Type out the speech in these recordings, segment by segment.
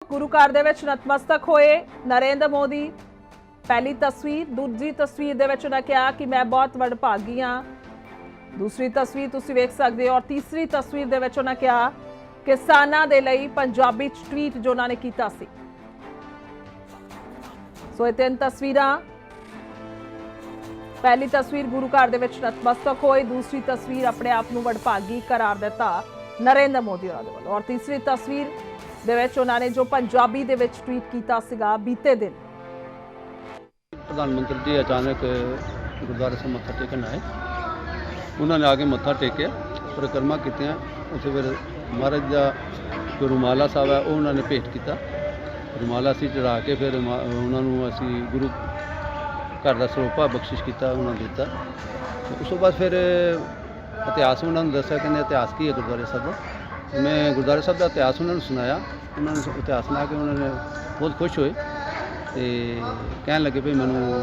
गुरु घर दे विच नतमस्तक होए नरेंद्र मोदी। पहली तस्वीर, दूजी तस्वीर दे विच उन्होंने कहा कि मैं बहुत वडभागी हाँ। दूसरी तस्वीर तुसीं वेख सकदे हो और तीसरी तस्वीर दे विच उन्होंने कहा किसानां दे लई पंजाबी ट्वीट जो उन्होंने कीता सी। सो ये तीन तस्वीरां, पहली तस्वीर गुरु घर दे विच नतमस्तक होए, दूसरी तस्वीर अपने आप नूं वडभागी करार दिता नरेंद्र मोदी होरां दे वल्लों और तीसरी तस्वीर दे विच उन्होंने जो पंजाबी दे विच ट्वीट कीता सीगा बीते दिन। प्रधानमंत्री जी अचानक गुरुद्वारे से मत्था टेकन आए, उन्होंने आके मत्था टेकिया, परिक्रमा की, उसे फिर महाराज का जो रुमाला साहब है वो उन्होंने भेंट किया। रुमाला असी चढ़ा के फिर उन्होंने असी गुरु घर का सरोपा बख्शिश किया, उन्होंने दिता। उस तो बाद फिर इतिहास उन्होंने दसा, कहते इतिहास की है गुरुद्वारे साहब का। मैं गुरुद्वारे साहब का इतिहास उन्होंने सुनाया, उन्होंने इतिहास सुना के उन्होंने बहुत खुश होए तो कह लगे भी मैनू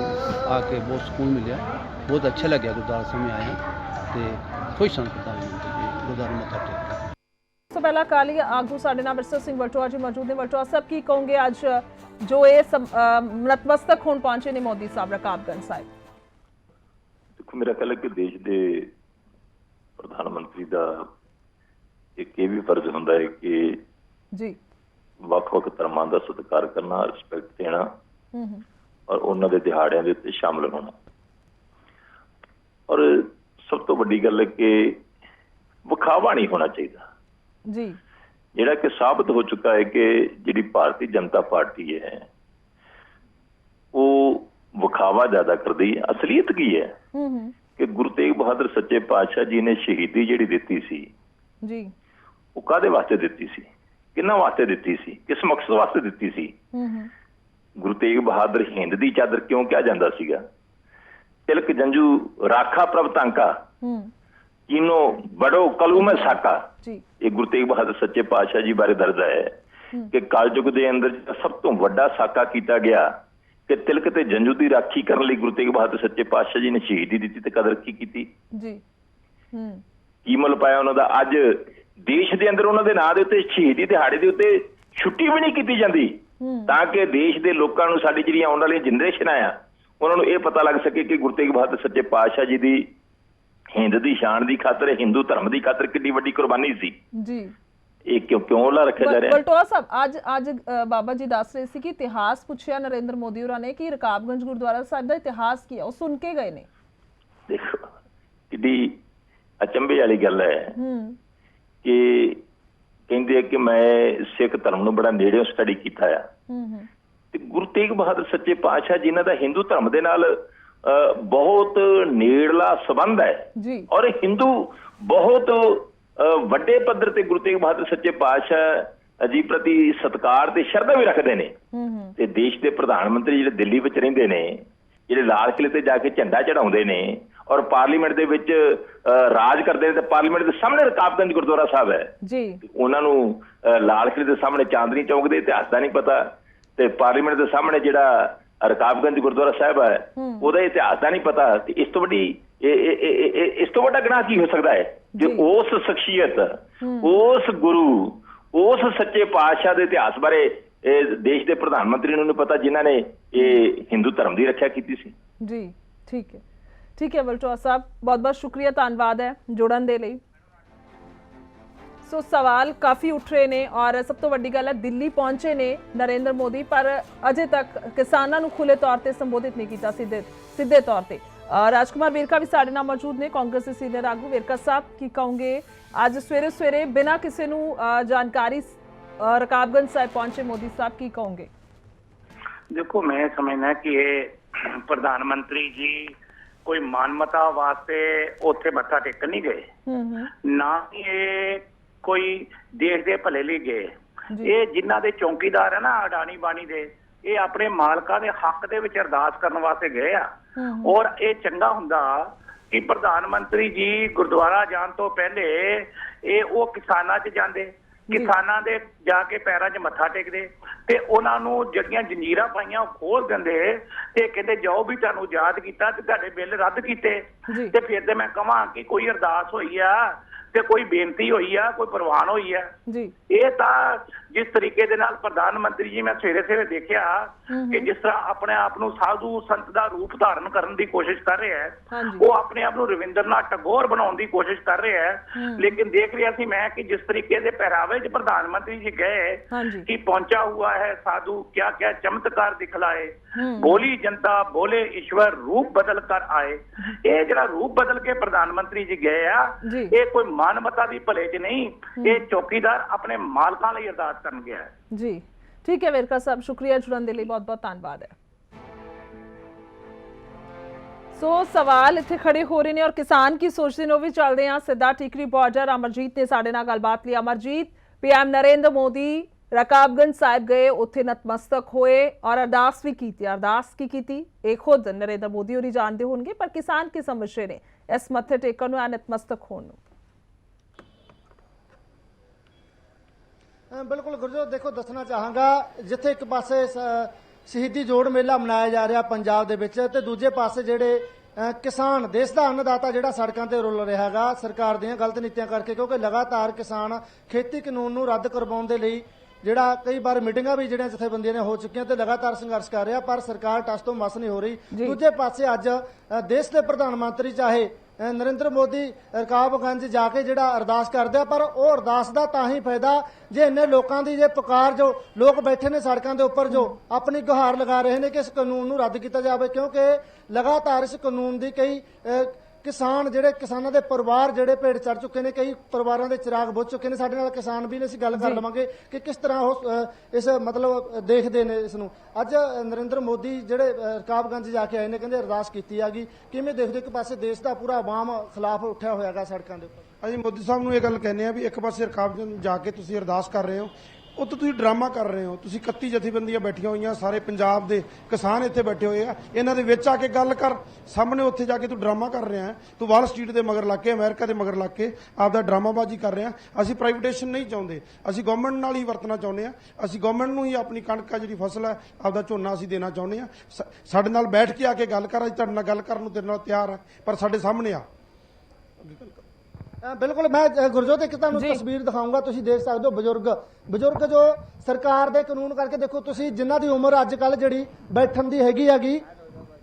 आके बहुत सुकून मिले, बहुत अच्छा लगे गुरुद्वारा साहब में आया तो खुश सन प्रधानमंत्री जी गुरुद्वारे मत्था टेक। तो पहला अकाली आगू साडे नाल विरसा सिंह वलटोआ जी मौजूद ने। वलटोआ साहब की कहोगे अज जो ये नतमस्तक होण पहुंचे ने मोदी साहब रकाबगंज साहिब? देखो, मेरा ख्याल है कि देश के प्रधानमंत्री का एक ये भी फर्ज होंदा है कि जी ਵੱਖ-ਵੱਖ ਧਰਮਾਂ ਦਾ ਸਤਿਕਾਰ करना, रिस्पैक्ट देना और उन्होंने दे दिहाड़ियां दे उत्ते शामिल होना। और सब तो वड्डी गल है कि विखावा नहीं होना चाहिए जी, जिहड़ा कि साबित हो चुका है कि जिहड़ी भारतीय जनता पार्टी है वो विखावा ज्यादा करदी है। असलीयत की है कि गुरु तेग बहादुर सच्चे पातशाह जी ने शहीदी जिहड़ी दित्ती सी जी, वो काहदे वास्ते दित्ती सी, किन्ना वास्ते दित्ती सी, किस मकसद वास्ते दित्ती सी? गुरु तेग बहादुर हिंद दी चादर क्यों कहा जाता सीगा? तिलक जंजू राखा प्रभ तांका किनो बड़ो कलू में साका। ये गुरु तेग बहादुर सच्चे पातशाह जी बारे दर्ज है कि कलयुग के अंदर सब तो वड्डा साका किया गया कि तिलक ते जंजू की राखी करने लई गुरु तेग बहादुर सच्चे पातशाह जी ने शहीदी दी ते कदर की की मुल पाया उन्हों दा। अज देश के अंदर उन्होंने नां दे उत्ते शहीदी दिहाड़े के उत्ते छुट्टी भी नहीं की जाती ताकि देश के लोगों को साडी जिहड़ियां आउण वाली जनरेशन आ उन्होंने ये पता लग सके कि गुरु तेग बहादुर सच्चे पातशाह जी की हिंद की शान की खातर, हिंदू धर्म की खातर कितनी वड्डी कुर्बानी सी जी। ये क्यों ला रखा जा रहा है? वलटोआ साहब आज आज बाबा जी दस रहे सी कि इतिहास पूछया नरेंद्र मोदी होरां ने कि रकाबगंज गुरुद्वारा साहिब दा इतिहास की है, वो सुन के गए ने। देखो कितनी अचंभे वाली गल है कि कहते कि मैं सिख धर्म नूं बड़ा नेड़ियों स्टडी किया है। गुरु तेग बहादुर सच्चे पातशाह जिन्हां दा हिंदू धर्म दे नाल बहुत नेड़ला संबंध है और हिंदू बहुत वड्डे पद्धर ते गुरु तेग बहादुर सच्चे पातशाह जी प्रति सत्कार ते श्रद्धा भी रखते हैं। ते देश के प्रधानमंत्री जिहड़े दिल्ली विच रहिंदे ने, जिहड़े लाल किले ते जाके झंडा चढ़ाउंदे ने और पार्लीमेंट दे विच राज करते हैं, तो पार्लीमेंट के सामने रकाबगंज गुरुद्वारा साहब है जी। उन्होंने लाल किले के सामने चांदनी चौक के इतिहास का नहीं पता, तो पार्लीमेंट के सामने जिहड़ा रकाबगंज गुरुद्वारा साहब है ਉਹਦਾ इतिहास का नहीं पता। इस तो वड्डी इस तो वड्डा गुनाह की हो सकता है जो उस शख्सियत, उस गुरु, उस सच्चे पातशाह के इतिहास बारे देश के प्रधानमंत्री नूं नहीं पता जिन्होंने ये हिंदू धर्म की रक्षा की सी जी। ठीक है वलटोआ साहब, बहुत बहुत शुक्रिया, धन्यवाद है जुड़न दे लई। सो सवाल काफ़ी उठ रहे ने और सब तो वड्डी गल है दिल्ली पहुंचे ने नरेंद्र मोदी पर अजे तक किसानों को खुले तौर पर संबोधित नहीं किया सीधे तौर पर। राजकुमार वेरका भी साडे नाल मौजूद ने, कांग्रेस के सीनियर आगू। वेरका साहब की कहोगे अज सवेरे सवेरे बिना किसी जानकारी रकाबगंज साहिब पहुंचे मोदी साहब, की कहोगे? देखो, मैं समझना कि ये प्रधानमंत्री जी कोई मानवता वास्ते उत्थे मत्था टेकन नहीं गए, ना ये कोई देश के भले लिए गए। ये जिन्हां दे चौकीदार है ना अडानी बानी दे, ये अपने मालकां दे हक दे विच अरदास करन वास्ते गए आ। और ये चंगा हुंदा कि प्रधानमंत्री जी गुरुद्वारा जाण तो पहले ये वो किसानां च जांदे, किसानां दे जाके पैरां 'च मत्था टेकदे ते उन्हां नूं जिहड़ियां जंजीरां पाईयां खोल दिंदे ते कहंदे जाओ भी तुहानूं आजाद कीता ते तुहाडे बिल रद्द कीते। ते फिर ते मैं कहां कि कोई अरदास होई आ ते कोई बेनती होई आ, कोई प्रवान होई आ। ये तां ਜਿਸ ਤਰੀਕੇ ਦੇ ਨਾਲ ਪ੍ਰਧਾਨ ਮੰਤਰੀ ਜੀ ਮੈਂ ਸਵੇਰੇ ਦੇਖਿਆ ਕਿ ਜਿਸ ਤਰ੍ਹਾਂ ਆਪਣੇ ਆਪ ਨੂੰ ਸਾਧੂ ਸੰਤ ਦਾ ਰੂਪ ਧਾਰਨ ਕਰਨ ਦੀ ਕੋਸ਼ਿਸ਼ ਕਰ ਰਿਹਾ ਹੈ, ਉਹ ਆਪਣੇ ਆਪ ਨੂੰ ਰਵਿੰਦਰਨਾਥ ਟੈਗੋਰ ਬਣਾਉਣ ਦੀ ਕੋਸ਼ਿਸ਼ ਕਰ ਰਿਹਾ ਹੈ। ਲੇਕਿਨ ਦੇਖ ਰਿਹਾ ਸੀ ਮੈਂ ਕਿ ਜਿਸ ਤਰੀਕੇ ਦੇ ਪਹਿਰਾਵੇ 'ਚ ਪ੍ਰਧਾਨ ਮੰਤਰੀ ਜੀ ਗਏ कि पहुंचा हुआ है साधु, क्या क्या चमत्कार दिखलाए, बोली जनता बोले ईश्वर, रूप बदल कर आए। ये जरा रूप बदल के प्रधानमंत्री जी गए आ, ये कोई मानवता दी भले च नहीं, ये चौकीदार अपने मालकां लई अरदास करन गया है। जी ठीक है वेरका साहब, शुक्रिया जुड़न दे लई, बहुत बहुत धन्यवाद है। सो सवाल इत्थे खड़े हो रहे हैं और किसान की सोचते ने, वो भी चलते हैं सीधा टिकरी बॉर्डर। अमरजीत ने साडे नाल गलबात ली। अमरजीत, पीएम नरेंद्र मोदी रकाबगंज साहिब गए, उत्थे नतमस्तक होए और अरदास भी की। अरदास की ਇਹ खुद नरेंद्र मोदी होरी जानते होंगे, पर किसान की समझते ने इस मत्थे टेकन नूं, नतमस्तक होण नूं। बिल्कुल गुरजोत, देखो दसना चाहांगा जिथे एक पासे शहीदी जोड़ मेला मनाया जा रहा पंजाब दे विच, ते दूजे पासे जिहड़े किसान देश का अन्नदाता जिहड़ा सड़कों ते रुल रहा है सरकार दीयां गलत नीतियां करके, क्योंकि लगातार किसान खेती कानून नूं रद्द करवाउण दे लई जिहड़ा कई बार मीटिंगां भी जिहड़ियां जथेबंदियां ने हो चुकियां ते लगातार संघर्ष कर रहा, पर सरकार टस तो मस नहीं हो रही। दूजे पासे अज देश के प्रधानमंत्री चाहे नरेंद्र मोदी रकाबगंज जाके जिहड़ा अरदास करदे, पर वो अरदास का तां ही फायदा जे इन्ने लोगों की जे पुकार, जो लोग बैठे ने सड़कों के उपर जो अपनी गुहार लगा रहे हैं कि इस कानून नूं रद्द किया जाए, क्योंकि लगातार इस कानून की कई किसान जिहड़े किसानों के परिवार जिहड़े भेड़ चढ़ चुके हैं, कई परिवारों के चिराग बुझ चुके हैं। साडे नाल किसान भी ने, असीं गल कर लवांगे कि किस तरह वो इस मतलब देखते हैं इसनूं। अज नरेंद्र मोदी जिहड़े रकाबगंज जाके आए ने, कहंदे अरदास कीती हैगी, किवें देखदे एक पासे देश का पूरा आवाम खिलाफ उठिया होया है सड़कों के उपर। ਅਸੀਂ ਮੋਦੀ ਸਾਹਿਬ ਨੂੰ ਇਹ ਗੱਲ ਕਹਿੰਦੇ ਆ ਵੀ ਇੱਕ ਪਾਸੇ ਰਕਾਬਗੰਜ ਜਾ ਕੇ ਤੁਸੀਂ ਅਰਦਾਸ ਕਰ ਰਹੇ ਹੋ, ਉੱਥੇ ਤੁਸੀਂ ਡਰਾਮਾ ਕਰ ਰਹੇ ਹੋ। ਤੁਸੀਂ 31 ਜਥੇਬੰਦੀਆਂ ਬੈਠੀਆਂ ਹੋਈਆਂ, ਸਾਰੇ ਪੰਜਾਬ ਦੇ ਕਿਸਾਨ ਇੱਥੇ ਬੈਠੇ ਹੋਏ ਆ, ਇਹਨਾਂ ਦੇ ਵਿੱਚ ਆ ਕੇ ਗੱਲ ਕਰ। ਸਾਹਮਣੇ ਉੱਥੇ ਜਾ ਕੇ ਤੂੰ ਡਰਾਮਾ ਕਰ ਰਿਹਾ, ਤੂੰ ਵਾਲ ਸਟਰੀਟ ਦੇ ਮਗਰ ਲੱਗ ਕੇ, ਅਮਰੀਕਾ ਦੇ ਮਗਰ ਲੱਗ ਕੇ ਆਪਦਾ ਡਰਾਮਾਬਾਜ਼ੀ ਕਰ ਰਿਹਾ। ਅਸੀਂ ਪ੍ਰਾਈਵੇਟੇਸ਼ਨ ਨਹੀਂ ਚਾਹੁੰਦੇ, ਅਸੀਂ ਗਵਰਨਮੈਂਟ ਨਾਲ ਹੀ ਵਰਤਣਾ ਚਾਹੁੰਦੇ ਆ। ਅਸੀਂ ਗਵਰਨਮੈਂਟ ਨੂੰ ਹੀ ਆਪਣੀ ਕਣਕ ਆ ਜਿਹੜੀ ਫਸਲ ਹੈ ਆਪਦਾ ਝੋਨਾ ਅਸੀਂ ਦੇਣਾ ਚਾਹੁੰਦੇ ਆ। ਸਾਡੇ ਨਾਲ ਬੈਠ ਕੇ ਆ ਕੇ ਗੱਲ ਕਰ, ਅਸੀਂ ਤੁਹਾਡੇ ਨਾਲ ਗੱਲ ਕਰਨ ਨੂੰ ਤੇਰੇ ਨਾਲ ਤਿਆਰ ਆ, ਪਰ ਸਾਡੇ ਸਾਹਮਣੇ ਆ। बिल्कुल, मैं गुरजोत एक तस्वीर दिखाऊंगा, तुसीं देख सकते हो बजुर्ग जो सरकार दे कानून करके, देखो तुसीं जिन्हां दी उम्र अजकल जिहड़ी बैठण दी हैगी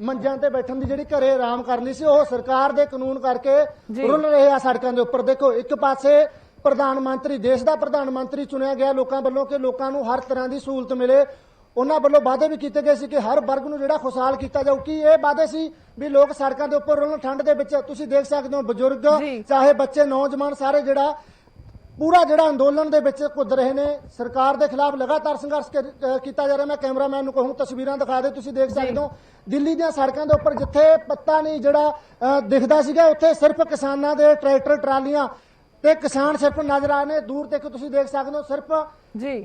मंजां ते बैठण दी जिहड़ी घरे आराम करनी सी, ओह सरकार दे कानून करके रुल रहे आ सड़कों के उपर। देखो एक पासे प्रधानमंत्री, देश का प्रधानमंत्री चुनिया गया लोगों वालों कि लोगों को हर तरह की सहूलत मिले, उन्होंने वालों वादे भी किए गए कि हर वर्ग को जिहड़ा खुशहाल किया जाऊ। कि ये वादे सी भी लोग सड़कों के उपर रुलन, ठंड के विच तुसीं देख सकते हो बजुर्ग चाहे बच्चे नौजवान सारे जिहड़ा पूरा जिहड़ा अंदोलन दे विच कुद रहे ने, सरकार के खिलाफ लगातार संघर्ष किया जा रहा। मैं कैमरामैन नूं कहूं तस्वीरां दिखा दे, तुसीं देख सकते हो दिल्ली दी सड़कों के उपर जिथे पत्ता नहीं जिहड़ा दिखदा सीगा, उत्थे सिर्फ किसानां दे ट्रैक्टर ट्रालियां ते किसान सिर्फ नजर आ रहे। दूर तक तुसीं देख सकते हो सिर्फ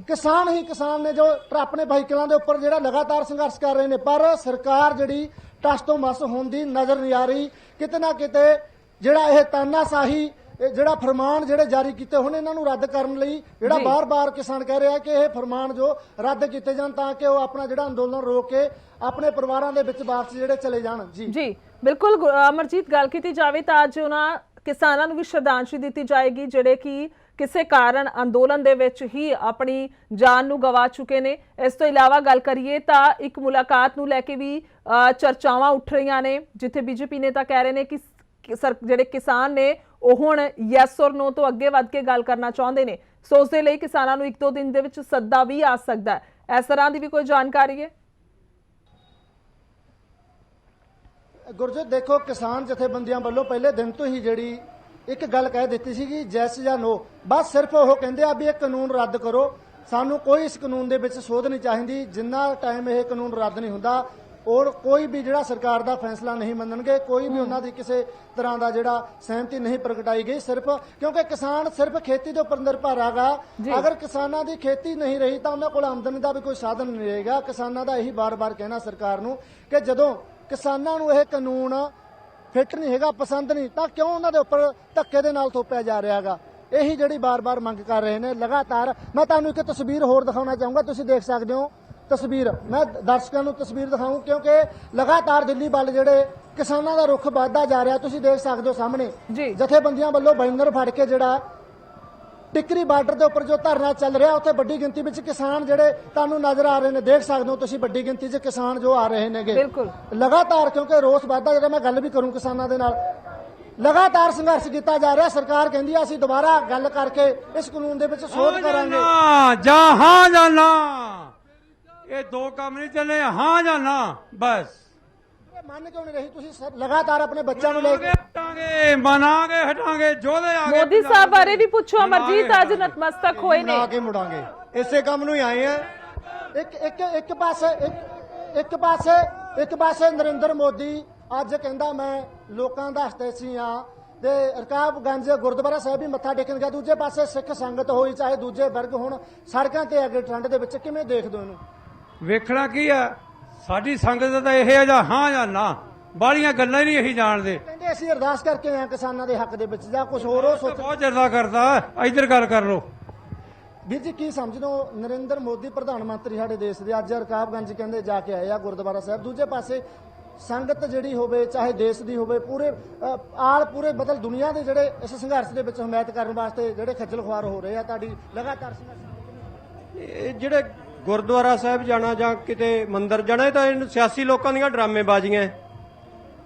किसान ही किसान ने जो अपने व्हीकलों के उपर जिहड़ा लगातार संघर्ष कर रहे हैं, पर सरकार जिहड़ी टस तो मस होंदी नजर नहीं आ रही। किते ना किते जिहड़ा यह तानाशाही जिहड़ा फरमान जिहड़े जारी किए हुण, इन्हां नूं रद्द करन लई जिहड़ा बार-बार किसान कह रहे हैं कि यह फरमान जो रद्द किए जाण तां कि वह अपना जिहड़ा अंदोलन रोक के अपने परिवारां दे विच वापस जिहड़े चले जाण। जी बिल्कुल अमरजीत, गल कीती जावे तां अज उन्हां किसानां नूं भी श्रद्धांजलि दित्ती जाएगी जिहड़े कि किसी कारण अंदोलन दे विच ही अपनी जान नूं गवा चुके ने। इस तो इलावा गल करिए तां एक मुलाकात नूं लैके भी चर्चावां उठ रहीआं ने, जिथे बीजेपी नेता कह रहे हैं कि जिहड़े किसान ने ਉਹ ਹੁਣ ਯੈਸ ਔਰ ਨੋ ਤੋਂ ਅੱਗੇ ਵੱਧ ਕੇ ਗੱਲ ਕਰਨਾ ਚਾਹੁੰਦੇ ਨੇ। ਸੋ ਉਸ ਦੇ ਲਈ ਕਿਸਾਨਾਂ ਨੂੰ 1-2 ਦਿਨ ਦੇ ਵਿੱਚ ਸੱਦਾ ਵੀ ਆ ਸਕਦਾ ਹੈ। ਇਸ ਤਰ੍ਹਾਂ ਦੀ ਵੀ ਕੋਈ ਜਾਣਕਾਰੀ ਹੈ? गुरजोत देखो, किसान जथेबंदियां वालों पहले दिन तो ही जिहड़ी एक गल कह दी सी कि जैस या नो, बस सिर्फ वो कहते आ भी यह कानून रद्द करो, सानू कोई इस कानून दे विच सोध नहीं चाहिदी। जिन्ना टाइम यह कानून रद्द नहीं हुंदा और कोई भी जिहड़ा सरकार का फैसला नहीं मनणगे, कोई भी उन्हां दी किसी तरह का जिहड़ा सहमति नहीं प्रगटाई गई, सिर्फ क्योंकि किसान सिर्फ खेती के उपर निर्भर हैगा। अगर किसानां दी खेती नहीं रही तो उन्हां कोल आमदनी का भी कोई साधन नहीं रहेगा। किसानां दा यही बार-बार कहना सरकार नूं कि जदों किसानां नूं यह कानून फिट नहीं हैगा, पसंद नहीं, तो क्यों उन्हां दे उपर धक्के दे नाल थोपिया जा रहा हैगा। यही जिहड़ी बार-बार मंग कर रहे हैं लगातार। मैं तुहानूं एक तस्वीर होर दिखाउणा चाहूँगा, तुसीं देख सकते हो तस्वीर, मैं दर्शकों को तस्वीर दिखाऊं क्योंकि लगातार दिल्ली वाल जिहड़े किसानों का रुख बढ़ता जा रहा। तुसीं देख सकते हो सामने जथेबंदियां वालों बैनर फड़ के जिहड़ा ਟਿੱਕਰੀ ਬਾਰਡਰ ਦੇ ਉੱਪਰ ਜੋ ਧਰਨਾ ਚੱਲ ਰਿਹਾ ਉੱਥੇ ਵੱਡੀ ਗਿਣਤੀ ਵਿੱਚ ਕਿਸਾਨ ਜਿਹੜੇ ਤੁਹਾਨੂੰ ਨਜ਼ਰ ਆ ਰਹੇ ਨੇ, ਦੇਖ ਸਕਦੇ ਹੋ ਤੁਸੀਂ ਵੱਡੀ ਗਿਣਤੀ 'ਚ ਕਿਸਾਨ ਜੋ ਆ ਰਹੇ ਨੇਗੇ ਬਿਲਕੁਲ ਲਗਾਤਾਰ, ਕਿਉਂਕਿ ਰੋਸ ਵੱਧਦਾ ਜਿਹੜਾ ਮੈਂ ਗੱਲ ਵੀ ਕਰੂੰ ਕਿਸਾਨਾਂ ਦੇ ਨਾਲ, ਲਗਾਤਾਰ ਸੰਘਰਸ਼ ਕੀਤਾ ਜਾ ਰਿਹਾ। ਸਰਕਾਰ ਕਹਿੰਦੀ ਆ ਅਸੀਂ ਦੁਬਾਰਾ ਗੱਲ ਕਰਕੇ ਇਸ ਕਾਨੂੰਨ ਦੇ ਵਿੱਚ ਸੋਧ ਕਰਾਂਗੇ। ਜਾਂ ਹਾਂ ਜਾਂ ਨਾ, ਇਹ ਦੋ ਕੰਮ ਨਹੀਂ ਚੱਲੇ, ਹਾਂ ਜਾਂ ਨਾ ਬਸ। ਮੰਨ ਕਿਉਂ ਨਹੀਂ ਰਹੀ ਤੁਸੀਂ ਲਗਾਤਾਰ ਆਪਣੇ ਬੱਚਿਆਂ ਨੂੰ ਲੈ ਕੇ? ਹਟਾਂਗੇ, ਮਨਾਂਗੇ, ਹਟਾਂਗੇ, ਜੋਧੇ ਆ ਗਏ। ਮੋਦੀ ਸਾਹਿਬ ਬਾਰੇ ਵੀ ਪੁੱਛੋ ਅਮਰਜੀਤ, ਅੱਜ ਨਤਮਸਤਕ ਹੋਏ ਨੇ। ਆ ਕੇ ਮੁੜਾਂਗੇ, ਇਸੇ ਕੰਮ ਨੂੰ ਹੀ ਆਏ ਆ। ਇੱਕ ਪਾਸੇ ਨਰਿੰਦਰ ਮੋਦੀ ਅੱਜ ਕਹਿੰਦਾ ਮੈਂ ਲੋਕਾਂ ਦਾ ਹਿਤੈਸ਼ੀ ਆ ਤੇ ਰਕਾਬਗੰਜ ਗੁਰਦੁਆਰਾ ਸਾਹਿਬ ਵੀ ਮੱਥਾ ਟੇਕਣ ਗਿਆ, ਦੂਜੇ ਪਾਸੇ ਸਿੱਖ ਸੰਗਤ ਹੋਈ ਚਾਹੇ ਦੂਜੇ ਵਰਗ ਹੁਣ ਸੜਕਾਂ ਤੇ ਅੱਗੇ ਟ੍ਰੈਂਡ ਦੇ ਵਿੱਚ, ਕਿਵੇਂ ਦੇਖਦੇ ਹੋ ਇਹਨੂੰ? ਵੇਖਣਾ ਕੀ ਆ, ਸਾਡੀ ਸੰਗਤ ਦਾ ਇਹ ਹੈ ਜਾਂ ਹਾਂ ਜਾਂ ਨਾ, ਬਾਹਲੀਆਂ ਗੱਲਾਂ ਹੀ ਨਹੀਂ ਅਸੀਂ ਜਾਣਦੇ। ਕਹਿੰਦੇ ਅਸੀਂ ਅਰਦਾਸ ਕਰਕੇ ਆਏ ਕਿਸਾਨਾਂ ਦੇ ਹੱਕ ਦੇ ਵਿੱਚ ਜਾਂ ਕੁਝ ਹੋਰ ਉਹ ਸੋਚ। ਬਹੁਤ ਚਿਰ ਕਰਦਾ, ਇੱਧਰ ਗੱਲ ਕਰ ਲੋ। ਵੀਰ ਜੀ ਕੀ ਸਮਝਦੇ ਹੋ, ਨਰਿੰਦਰ ਮੋਦੀ ਪ੍ਰਧਾਨ ਮੰਤਰੀ ਸਾਡੇ ਦੇਸ਼ ਦੇ ਅੱਜ ਰਕਾਬਗੰਜ ਕਹਿੰਦੇ ਜਾ ਕੇ ਆਏ ਆ ਗੁਰਦੁਆਰਾ ਸਾਹਿਬ, ਦੂਜੇ ਪਾਸੇ ਸੰਗਤ ਜਿਹੜੀ ਹੋਵੇ ਚਾਹੇ ਦੇਸ਼ ਦੀ ਹੋਵੇ ਪੂਰੇ ਬਦਲ ਦੁਨੀਆ ਦੇ ਜਿਹੜੇ ਇਸ ਸੰਘਰਸ਼ ਦੇ ਵਿੱਚ ਹਮਾਇਤ ਕਰਨ ਵਾਸਤੇ ਜਿਹੜੇ ਖੱਜਲ ਖੁਆਰ ਹੋ ਰਹੇ ਆ, ਤੁਹਾਡੀ ਲਗਾਤਾਰ ਸੰਘਰਸ਼? ਇਹ ਜਿਹੜੇ ਗੁਰਦੁਆਰਾ ਸਾਹਿਬ ਜਾਣਾ ਜਾਂ ਕਿਤੇ ਮੰਦਿਰ ਜਾਣਾ, ਇਹ ਤਾਂ ਸਿਆਸੀ ਲੋਕਾਂ ਦੀਆਂ ਡਰਾਮੇਬਾਜ਼ੀਆਂ ਹੈ।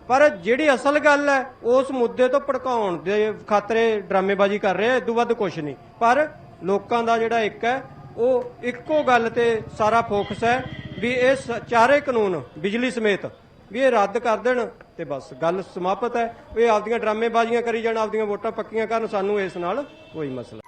ਪਰ ਜਿਹੜੀ ਅਸਲ ਗੱਲ ਹੈ ਉਸ ਮੁੱਦੇ ਤੋਂ ਭੜਕਾਉਣ ਦੇ ਖਾਤਰੇ ਡਰਾਮੇਬਾਜ਼ੀ ਕਰ ਰਹੇ ਆ, ਇਦੋਂ ਵੱਧ ਕੁਝ ਨਹੀਂ। ਪਰ ਲੋਕਾਂ ਦਾ ਜਿਹੜਾ ਇੱਕ ਹੈ ਉਹ ਇੱਕੋ ਗੱਲ ਤੇ ਸਾਰਾ ਫੋਕਸ ਹੈ ਵੀ ਇਹ ਚਾਰੇ ਕਾਨੂੰਨ ਬਿਜਲੀ ਸਮੇਤ ਵੀ ਇਹ ਰੱਦ ਕਰ ਦੇਣ ਤੇ ਬਸ ਗੱਲ ਸਮਾਪਤ ਹੈ। ਇਹ ਆਪਦੀਆਂ ਡਰਾਮੇਬਾਜ਼ੀਆਂ ਕਰੀ ਜਾਣ, ਆਪਦੀਆਂ ਵੋਟਾਂ ਪੱਕੀਆਂ ਕਰਨ, ਸਾਨੂੰ ਇਸ ਨਾਲ ਕੋਈ ਮਸਲਾ